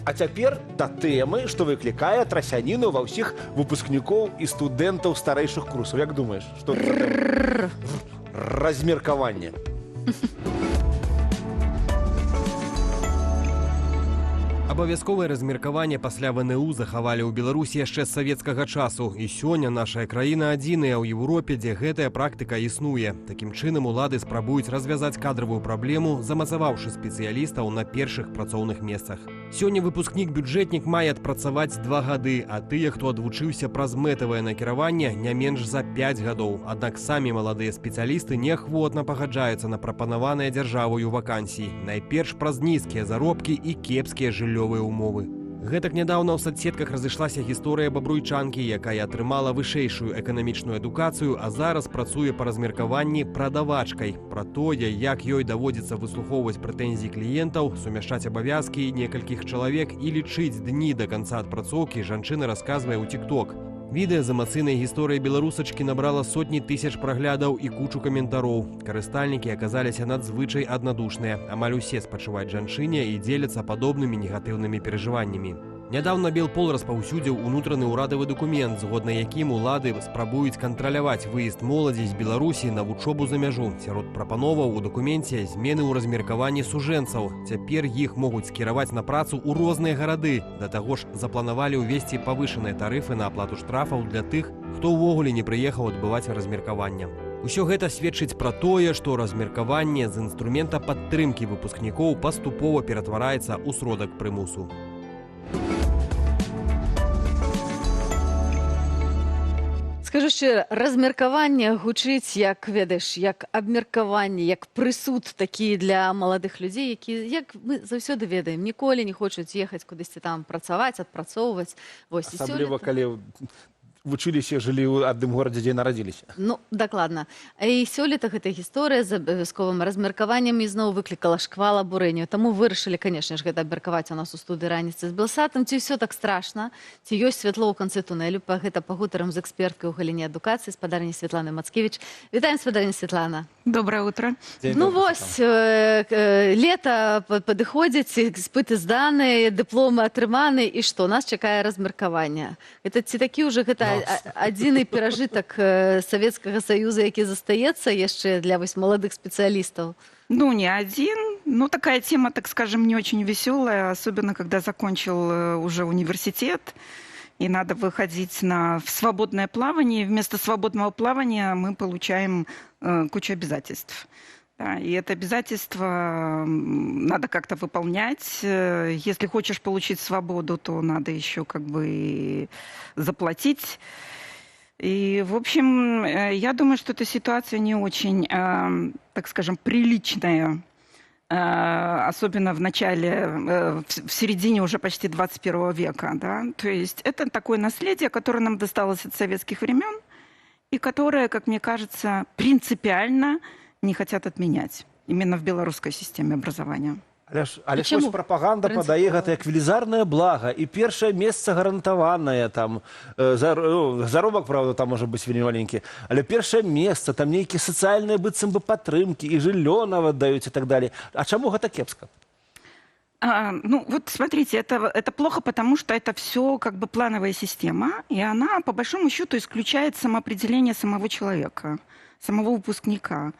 А цяпер да тэмы, што выклікае трасяніну ва ўсіх выпускнікоў і студэнтаў старэйшых курсаў. Як думаеш, што гэта за тэма? Размеркаванне. Абавязковае размеркаванне пасля ВНУ захавалі ў Беларусі яшчэ з савецкага часу. І сёння наша краіна адзіная ў Еўропе, дзе гэтая практыка існуе. Такім чынам улады спрабуюць развязаць кадравую праблему, замацаваўшы спецыялістаў на першых працоўных месцах. Сёння выпускнік-бюджэтнік мае адпрацаваць 2 гады, а тыя, хто адвучыўся праз мэтавае накіраванне, не менш за 5 гадоў. Аднак самі маладыя спецыялісты неахвотна пагаджаюцца на прапанаваныя дзяржавою вакансіі. Найперш праз нізкія заробкі і кепскія жыллёвыя умовы. Гэтак нядаўна ў садсетках разышлася гісторыя бабруйчанкі, якая атрымала вышэйшую эканамічную адукацыю, а зараз працуе па размеркаванні прадавачкай. Пра тое, як ёй даводзіцца выслухоўваць прэтэнзіі кліентаў, сумяшчаць абавязкі некалькіх чалавек і лічыць дні да канца адпрацоўкі, жанчына расказвае ў TikTok. Відэа з эмацыйнай гісторыяй беларусачкі набрала сотні тысяч праглядаў і кучу каментароў. Карыстальнікі аказаліся надзвычай аднадушныя. Амаль усе спачуваюць жанчыне і дзеляцца падобнымі негатыўнымі перажываннямі. Нядаўна Белпол распаўсюдзіў унутраны ўрадавы дакумент, згодна якім улады спрабуюць кантраляваць выезд моладзі з Беларусі на вучобу за мяжу. Сярод прапановаў у дакуменце змены ў размеркаванні сужэнцаў. Цяпер іх могуць скіраваць на працу ў розныя гарады. Да таго ж запланавалі ўвесці павышаныя тарыфы на аплату штрафаў для тых, хто ўвогуле не прыехаў адбываць размеркаванне. Усё гэта сведчыць пра тое, што размеркаванне з інструмента падтрымкі выпускнікоў паступова ператвараецца ў сродак прымусу. Скажу шчыра, размеркаванне гучыць як, ведаеш, як абмеркаванне, як прысуд такі для маладых людзей, які, як мы заўсёды ведаем, ніколі не хочуць ехаць кудысьці там працаваць, адпрацоўваць. Асабліва, калі вучыліся, жылі ў адным горадзе, дзе нарадзіліся. Ну, дакладна. І сёлета гэтая гісторыя з абавязковым размеркаваннем ізноў выклікала шквал абурэння. Таму вырашылі, канешне ж, гэта абмеркаваць у нас у студыі раніцы з Белсатам. Ці ўсё так страшна? Ці ёсць святло ў канцы тунелю? Па гэта пагутарым з эксперткай у галіне адукацыі, спадарняй Святланай Мацкевіч. Вітаем, спадарня Святлана. Доброе утро. Ну вось, лета падыходзіць, іспыты зданы, дыпломы атрыманы, і што? Нас чакае размеркаванне. Гэта ці такі ўжо гэта адзіны перажытак Савецкага Саюза, які застаецца яшчэ для вось маладых специалистов? Ну, не один. Ну, такая тема, так скажем, не очень веселая, особенно когда закончил уже университет, и надо выходить в свободное плавание. Вместо свободного плавания мы получаем кучу обязательств. Да, и это обязательство надо как-то выполнять. Если хочешь получить свободу, то надо еще как бы заплатить. И, в общем, я думаю, что эта ситуация не очень, так скажем, приличная. Особенно в начале, в середине уже почти 21 века. Да? То есть это такое наследие, которое нам досталось от советских времен, и которое, как мне кажется, принципиально не хотят отменять именно в белорусской системе образования. Але ж вось прапаганда падае гэта як велізарнае блага, і першае месца гарантаванае, там, заробак, правда, там можа быць вельмі маленькі, але першае месца, там нейкія сацыяльныя быццам бы падтрымкі, і жыллё нават даюць і так далее. А чаму гэта кепска? Ну, вот смотрите, это плохо, потому что это все как бы плановая система, и она, по большому счету, исключает самоопределение самого человека, самого выпускника.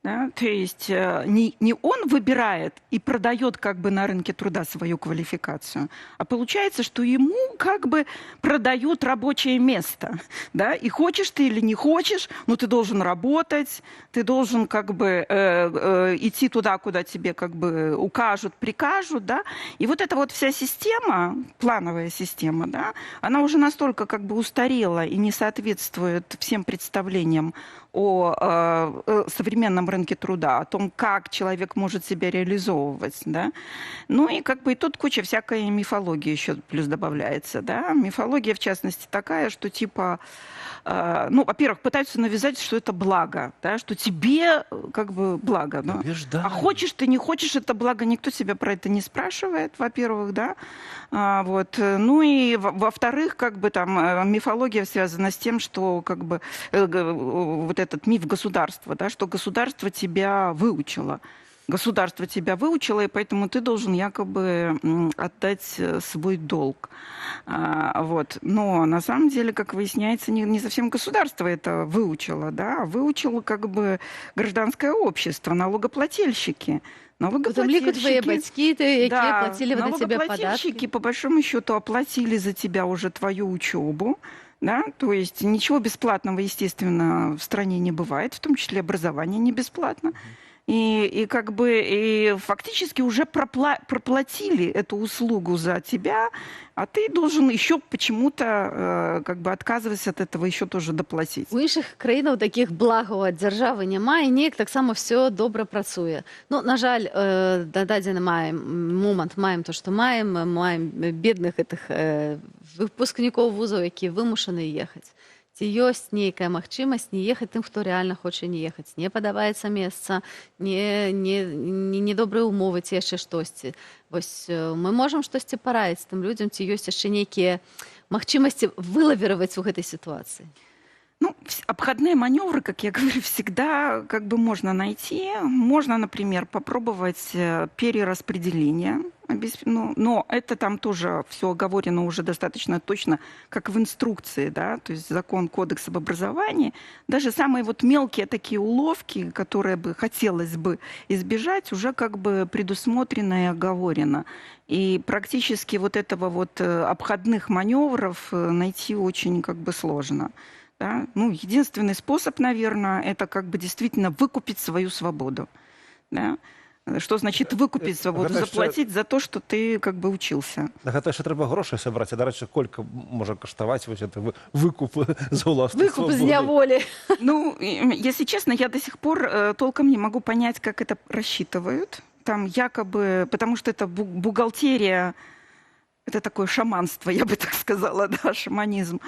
Да? То есть не он выбирает и продает как бы на рынке труда свою квалификацию, а получается, что ему как бы продают рабочее место. Да? И хочешь ты или не хочешь, но ты должен работать, ты должен как бы идти туда, куда тебе как бы укажут, прикажут. Да? И вот эта вот вся система, плановая система, да, она уже настолько как бы устарела и не соответствует всем представлениям о современном рынке труда, о том, как человек может себя реализовывать, да. Ну и как бы и тут куча всякой мифологии еще плюс добавляется, да. Мифология, в частности, такая, что типа, ну, во-первых, пытаются навязать, что это благо, да, что тебе как бы благо, да? А хочешь ты, не хочешь, это благо, никто тебя про это не спрашивает, во-первых, да. Вот. Ну и во-вторых, как бы там мифология связана с тем, что как бы вот этот миф государства, да, что государство тебя выучило. государство тебя выучило, и поэтому ты должен якобы отдать свой долг. Вот. Но на самом деле, как выясняется, не совсем государство это выучило, да, а выучило как бы гражданское общество, налогоплательщики. Потом лікуть твої батьки, які Да, платили на тебе налогоплательщики, податки. по большому счету, оплатили за тебя уже твою учебу. Да? То есть ничего бесплатного, естественно, в стране не бывает, в том числе образование не бесплатно. И как бы и фактически уже проплатили эту услугу за тебя, а ты должен еще почему-то как бы отказываясь от этого еще тоже доплатить. У інших країнах таких благаў ад дзяржавы няма, і неяк таксама все добра працуе. Ну, на жаль, на дадзены момант маем то, што маем бедных гэтых выпускнікоў вузаў, якія вымушаны ехаць. Ці ёсць нейкая магчымасць не ехаць тым, хто рэальна хоча не ехаць. Не падабаецца месца, не добрыя умовы ці яшчэ штосьці. Вось мы можам штосьці параіць тым людзям, ці ёсць яшчэ нейкія магчымасці вылавераваць у гэтай ситуации. Ну, обходные маневры, как я говорю, всегда как бы можно найти. Можно, например, попробовать перераспределение. Но это там тоже все оговорено уже достаточно точно, как в инструкции, да, то есть закон, кодекс об образовании. Даже самые вот мелкие такие уловки, которые бы хотелось бы избежать, уже как бы предусмотрено и оговорено. И практически вот этого вот обходных маневров найти очень как бы сложно. Да? Ну, единственный способ, наверное, это как бы действительно выкупить свою свободу. Да? Что значит выкупить свободу? Заплатить за то, что ты как бы учился. Да, гэта яшчэ трэба грошай сабраць, а дарэчы, колькі можа каштаваць вось это выкуп за ўласную Выкуп свабоду? з няволі. Ну, если честно, я до сих пор толком не могу понять, как это рассчитывают. Там якобы, потому что это бухгалтерия, это такое шаманство, я бы так сказала, да, шаманизм.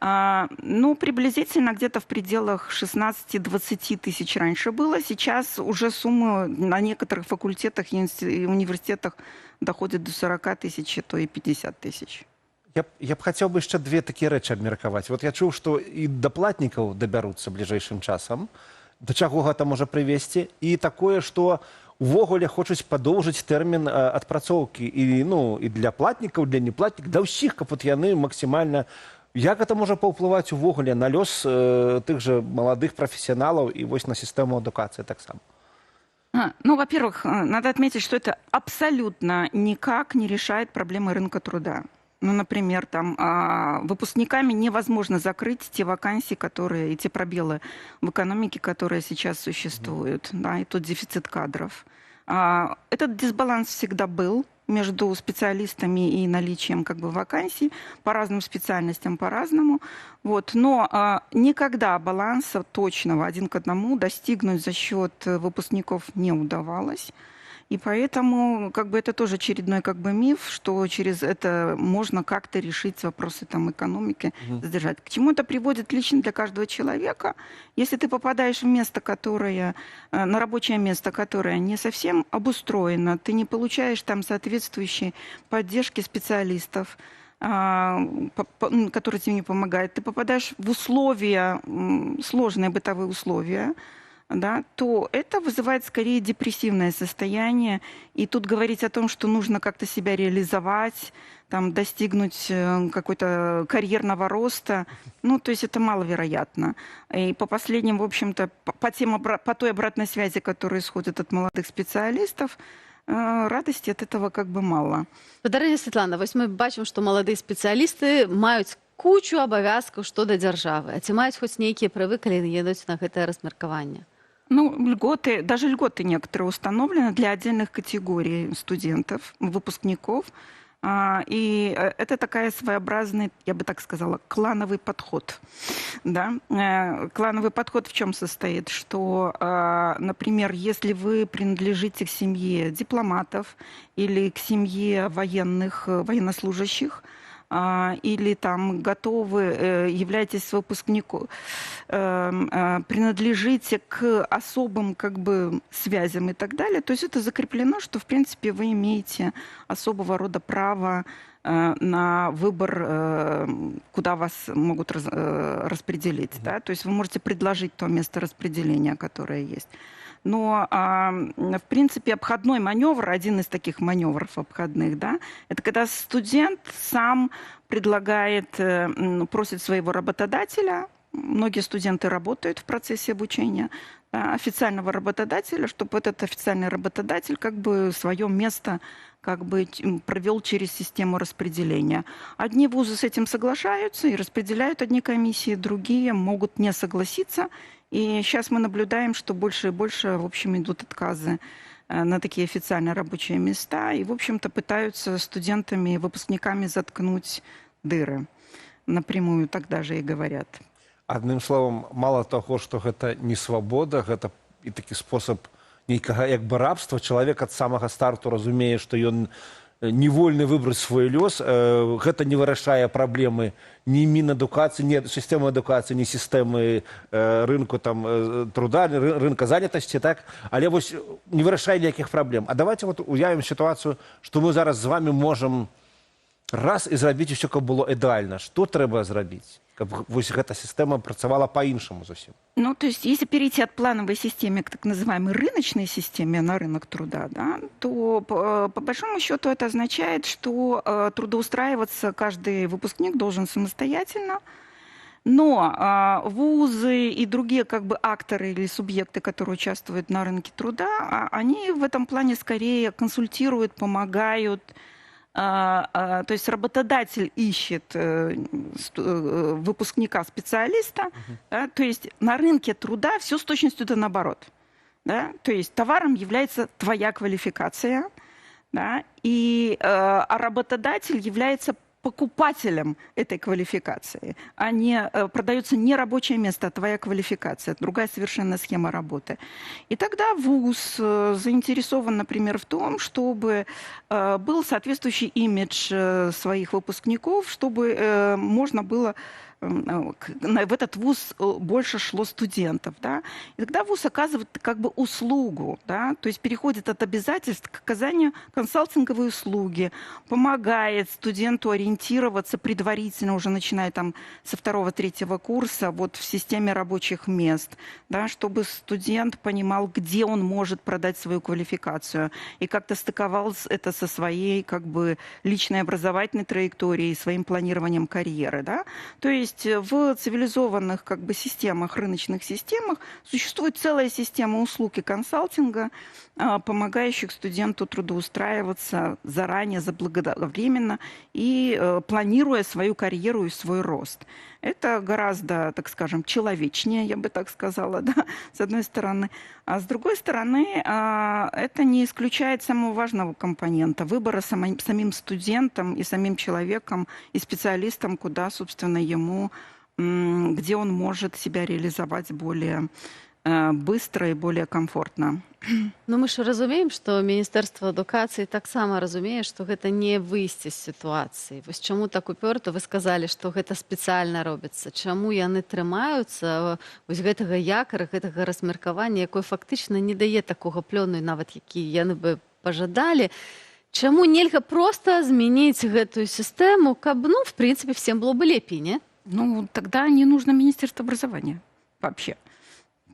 Ну, приблизительно где-то в пределах 16-20 тысяч раньше было. Сейчас уже суммы на некоторых факультетах и университетах доходят до 40 тысяч, то и 50 тысяч. Я б хацеў бы яшчэ две такія рэчы абмеркаваць. Вот я чуў, што і да платнікаў дабяруцца бліжэйшым часам, да чаго гэта можа прывесці, і такое, што увогуле хочуць падоўжыць тэрмін адпрацоўкі і для платнікаў, для неплатнікаў, да ўсіх, каб вот яны максімальна. Як гэта можа паўплываць увогуле на лёс тых жа маладых прафесіяналаў і вось на сістэму адукацыі таксама? Ну, во-первых, надо отметить, что это абсолютно никак не решает проблемы рынка труда. Ну, например, там выпускниками невозможно закрыть те вакансии, и те пробелы в экономике, которые сейчас существуют, да, и тот дефицит кадров. Этот дисбаланс всегда был между специалистами и наличием как бы вакансий по разным специальностям по-разному. Вот. Но никогда баланса точного 1 к 1 достигнуть за счет выпускников не удавалось. И поэтому как бы это тоже очередной как бы миф, что через это можно как-то решить вопросы там экономики, сдержать. К чему это приводит лично для каждого человека? Если ты попадаешь в место, которое, на рабочее место, которое не совсем обустроено, ты не получаешь там соответствующей поддержки специалистов, которые тебе не помогают, ты попадаешь в условия, сложные бытовые условия, да, то это вызывает скорее депрессивное состояние. И тут говорить о том, что нужно как-то себя реализовать, там, достигнуть какой-то карьерного роста, ну, то есть это маловероятно. И по последним, в общем-то, по той обратной связи, которая исходит от молодых специалистов, радости от этого как бы мало. Дар'я Світлана, вось мы бачым, што маладыя спецыялісты маюць кучу абавязкаў што да дзяржавы. А ці маюць хоць нейкія правы, калі едуць на гэтае размеркаванне? Ну, льготы, даже льготы некоторые установлены для отдельных категорий студентов, выпускников. И это такая своеобразный, я бы так сказала, клановый подход. Да? Клановый подход в чем состоит? Что, например, если вы принадлежите к семье дипломатов или к семье военнослужащих, или там готовы, являетесь выпускником, принадлежите к особым как бы связям и так далее, то есть это закреплено, что в принципе вы имеете особого рода право на выбор, куда вас могут распределить. Да? То есть вы можете предложить то место распределения, которое есть. Но, в принципе, обходной маневр, один из таких маневров обходных, да, это когда студент сам предлагает, просит своего работодателя, многие студенты работают в процессе обучения, официального работодателя, чтобы этот официальный работодатель как бы свое место как бы провел через систему распределения. Одни вузы с этим соглашаются и распределяют одни комиссии, другие могут не согласиться. И сейчас мы наблюдаем, что больше и больше, в общем, идут отказы на такие официальные рабочие места. И, в общем-то, пытаются студентами и выпускниками заткнуть дыры. Напрямую так даже и говорят. Адным словом, мало таго, што гэта не свабода, гэта і такі спосаб нейкага як бы рабства. Чалавек ад самага старту разумее, што ён не вольны выбраць свой лёс. Гэта не вырашае праблемы ні Мінадукацыі, ні сістэмы адукацыі, ні сістэмы рынку там, труда, рынка занятасці, так? Але вось не вырашае ніякіх праблем. А давайте вот уявім сітуацыю, што мы зараз з вами можам раз і зрабіць усё, каб было ідэальна. Што трэба зрабіць? Каб вось эта система працавала по-іншаму зусім. Ну, то есть, если перейти от плановой системы к так называемой рыночной системе на рынок труда, да, то по большому счету это означает, что трудоустраиваться каждый выпускник должен самостоятельно, но вузы и другие как бы акторы или субъекты, которые участвуют на рынке труда, они в этом плане скорее консультируют, помогают. То есть работодатель ищет выпускника-специалиста, да, то есть на рынке труда все с точностью да наоборот. Да, то есть товаром является твоя квалификация, да, а работодатель является покупателем этой квалификации, а не продается не рабочее место, а твоя квалификация, другая совершенно схема работы. И тогда вуз заинтересован, например, в том, чтобы был соответствующий имидж своих выпускников, чтобы можно было в этот вуз больше шло студентов, да, и тогда вуз оказывает как бы услугу, да, то есть переходит от обязательств к оказанию консалтинговой услуги, помогает студенту ориентироваться предварительно, уже начиная там со 2-3 курса, вот в системе рабочих мест, да, чтобы студент понимал, где он может продать свою квалификацию и как-то стыковал это со своей как бы личной образовательной траекторией, своим планированием карьеры, да, то есть в цивилизованных как бы системах, рыночных системах существует целая система услуг и консалтинга, помогающих студенту трудоустраиваться заранее, заблаговременно и планируя свою карьеру и свой рост. Это гораздо, так скажем, человечнее, я бы так сказала, да, с одной стороны. А с другой стороны, это не исключает самого важного компонента выбора самим студентом и самим человеком и специалистом, куда, собственно, ему, где он может себя реализовать более быстро и более комфортно. Ну, мы ж разумеем, што Міністэрства адукацыі таксама разумее, што гэта не выйсце з сітуацыі. Вось чаму так упёрта вы сказалі, што гэта спецыяльна робіцца? Чаму яны трымаюцца вось гэтага якара, гэтага размеркавання, якое фактычна не дае такога плёну, нават які яны бы пажадалі? Чаму нельга проста змяніць гэтую сістэму, каб, ну, в принципе, всем было бы лепей, не? Ну, тогда не нужно Министерство образования вообще.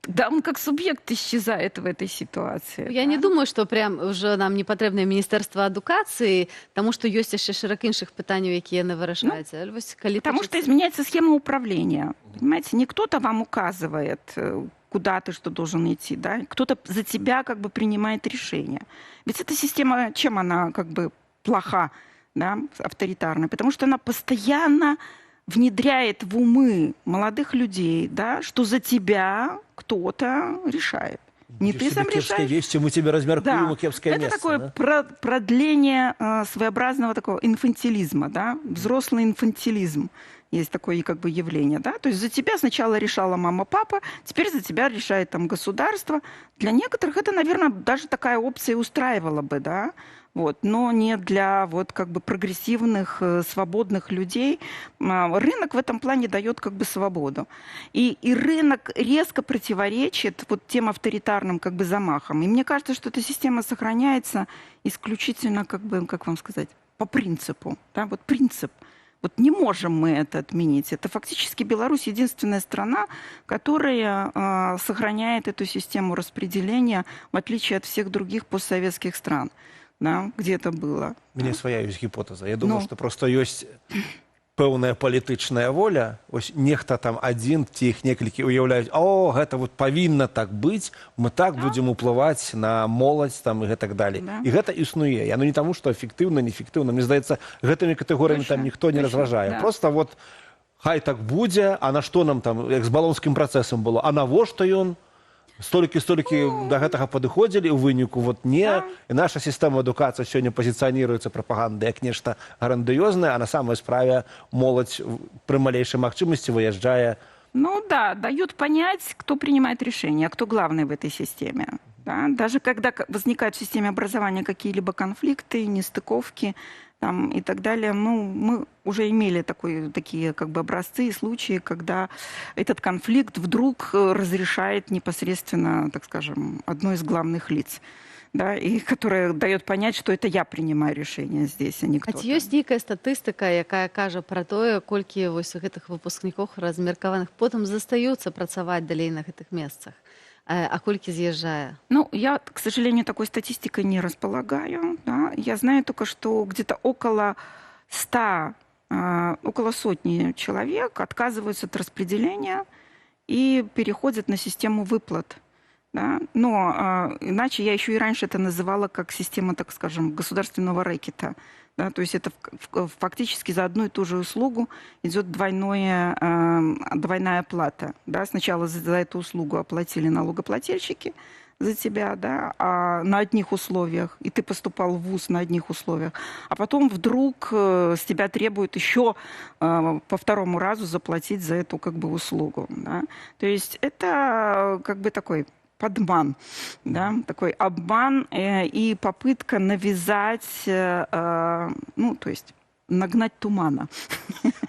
Да, он как субъект исчезает в этой ситуации. Я не думаю, што прям уже нам не патрэбнае Міністэрства адукацыі, таму што ёсць яшчэ шэраг іншых пытанняў, якія яны вырашаюць. Потому что изменяется схема управления. Понимаете, не кто-то вам указывает, куда ты что должен идти, да? Кто-то за тебя как бы принимает решение. Ведь эта система, чем она как бы плоха, да, авторитарная? Потому что она постоянно внедряет в умы молодых людей, да, что за тебя кто-то решает. Не ты сам решаешь. Вести, мы тебе размеркуем, да. Кепское это место, такое да? Продление своеобразного такого инфантилизма, да, взрослый инфантилизм. Есть такое как бы явление, да, то есть за тебя сначала решала мама-папа, теперь за тебя решает там государство. Для некоторых это, наверное, даже такая опция устраивала бы, да, вот, но не для вот как бы прогрессивных, свободных людей. Рынок в этом плане дает как бы свободу. И рынок резко противоречит вот тем авторитарным как бы замахам. И мне кажется, что эта система сохраняется исключительно как бы, как вам сказать, по принципу, да, вот принцип. Вот не можем мы это отменить. Это фактически Беларусь единственная страна, которая сохраняет эту систему распределения, в отличие от всех других постсоветских стран, да, где это было. У меня своя есть гипотеза. Я думаю, Ну. что просто есть пэўная палітычная воля, ось нехта там адзін ці іх некалькі уяўляюць, о, гэта вот павінна так быць, мы так будзем уплываць на моладзь там і гэтак далей. Да. І гэта існуе. Яно не таму, што эфектыўна, неэфектыўна. Мне здаецца, гэтымі катэгорыямі там Точно, ніхто не точно, разважае. да. Просто вот хай так будзе, а на што нам там, як з балонскім працэсам было, а навошта ён? Столькі да гэтага падыходзілі, у выніку вот не. Да. І наша сістэма адукацыі сёння пазіцыяніруецца прапагандай як нешта грандыёзнае, а на самой справе моладзь пры малейшай магчымасці выязджае. Ну да, дают понять, кто принимает решения, кто главный в этой системе. Да? Даже когда возникают в системе образования какие-либо конфликты, нестыковки там, и так далее, ну, мы уже имели такие как бы образцы и случаи, когда этот конфликт вдруг разрешает непосредственно, так скажем, одно из главных лиц. Да, и которая дает понять, что это я принимаю решение здесь, а не А кто-то. ці ёсць нейкая статыстыка, якая кажа пра тое, колькі вось гэтых выпускнікоў размеркаваных потым застаюцца працаваць далей на гэтых месцах, а колькі з'язджае? Ну, я, к сожалению, такой статистикой не располагаю. Да. Я знаю только, что где-то около 100, около сотни человек отказываются от распределения и переходят на систему выплат. Да? Но иначе я еще и раньше это называла как система, так скажем, государственного рэкета. Да? То есть это фактически за одну и ту же услугу идет двойная плата. Да? Сначала за эту услугу оплатили налогоплательщики за тебя, да, на одних условиях, и ты поступал в вуз на одних условиях, а потом вдруг с тебя требуют еще по второму разу заплатить за эту как бы услугу. Да? То есть это как бы такой подман, да, такой обман и попытка навязать, ну, то есть нагнать тумана.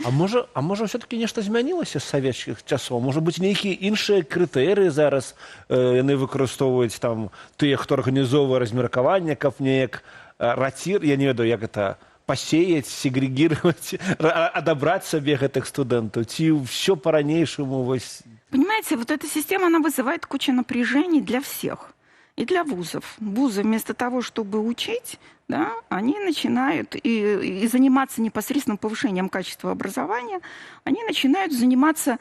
А можа все-таки нешта змянілася з савецкіх часоў? Можа быць, нейкія іншыя крытэрыі зараз яны выкарыстоўваюць там тыя, хто арганізоўвае размеркаванне, каб неяк рацір, я не ведаю, як это пасеяць, сегрегировать, адабраць сабе гэтых студэнтаў? Ці все по-ранейшаму вось... Понимаете, вот эта система, она вызывает кучу напряжений для всех. И для вузов. Вузы вместо того, чтобы учить, да, они начинают и заниматься непосредственным повышением качества образования, они начинают заниматься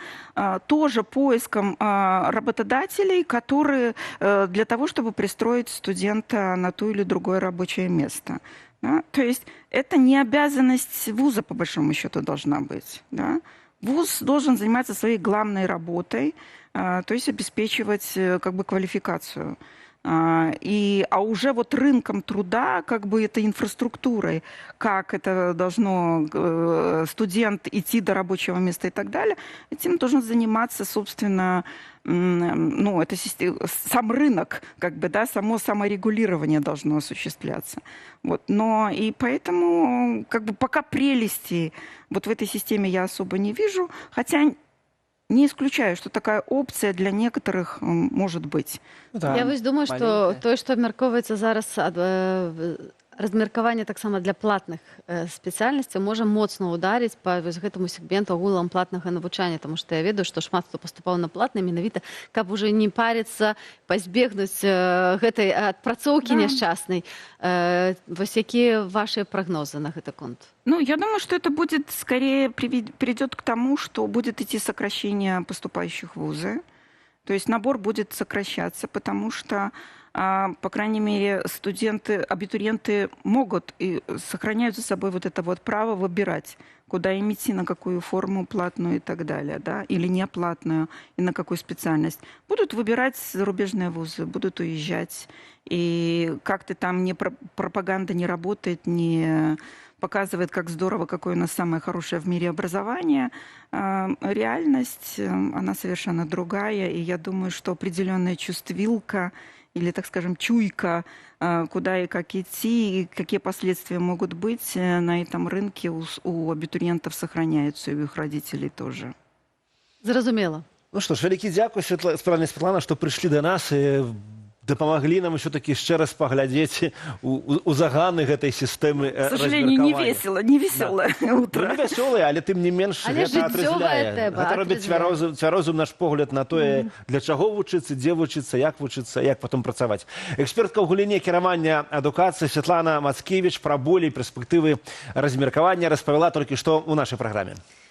тоже поиском работодателей, которые для того, чтобы пристроить студента на то или другое рабочее место. Да. То есть это не обязанность вуза, по большому счету, должна быть. Да. Вуз должен заниматься своей главной работой, то есть обеспечивать как бы квалификацию. А уже вот рынком труда, как бы это инфраструктурой, как это должно студент идти до рабочего места и так далее, этим должен заниматься, собственно, ну, это сам рынок, как бы, да, само саморегулирование должно осуществляться. Вот. Но и поэтому, как бы, пока прелести вот в этой системе я особо не вижу, хотя не исключаю, что такая опция для некоторых может быть. Да, Я вось думаю, што тое, што абмяркоўваецца зараз размеркаванне таксама для платных спецыяльнасцяў можа моцна ударыць па вось гэтаму сегменту агулам платнага навучання, таму што я ведаю, што шмат хто паступаў на платны менавіта, каб уже не парыцца, пазбегнуць гэтай адпрацоўкі няшчаснай. Вось якія вашыя прагнозы на гэты конт? Ну, я думаю, что это будет скорее приведет к тому, что будет идти сокращение поступающих в вузы. То есть набор будет сокращаться, потому что, по крайней мере, студенты, абитуриенты могут и сохраняют за собой вот это вот право выбирать, куда им идти, на какую форму платную и так далее, да, или неплатную, и на какую специальность. Будут выбирать зарубежные вузы, будут уезжать. И как-то там пропаганда не работает, не показывает, как здорово, какое у нас самое хорошее в мире образование. Реальность, она совершенно другая, и я думаю, что определенная чувствилка или, так скажем, чуйка, куда и как идти, и какие последствия могут быть на этом рынке у абитуриентов сохраняются, и у их родителей тоже. Зразумела. Ну что ж, вялікі дзякуй, Святлана, што прыйшлі да нас і дапамаглі нам ўсё-таки яшчэ раз паглядзець у заганы гэтай сістэмы К сожалению, не весело, не веселое утро. не вясёлыя, але тым не менш Але гэта жыццёвая атрызляе. тэма, Гэта робіць цвярозым наш погляд на тое, для чаго вучыцца, дзе вучыцца, як потым працаваць. Экспертка ў галіне кіравання адукацыі Святлана Мацкевіч пра болей перспектывы размеркавання распавяла толькі што ў нашай праграме.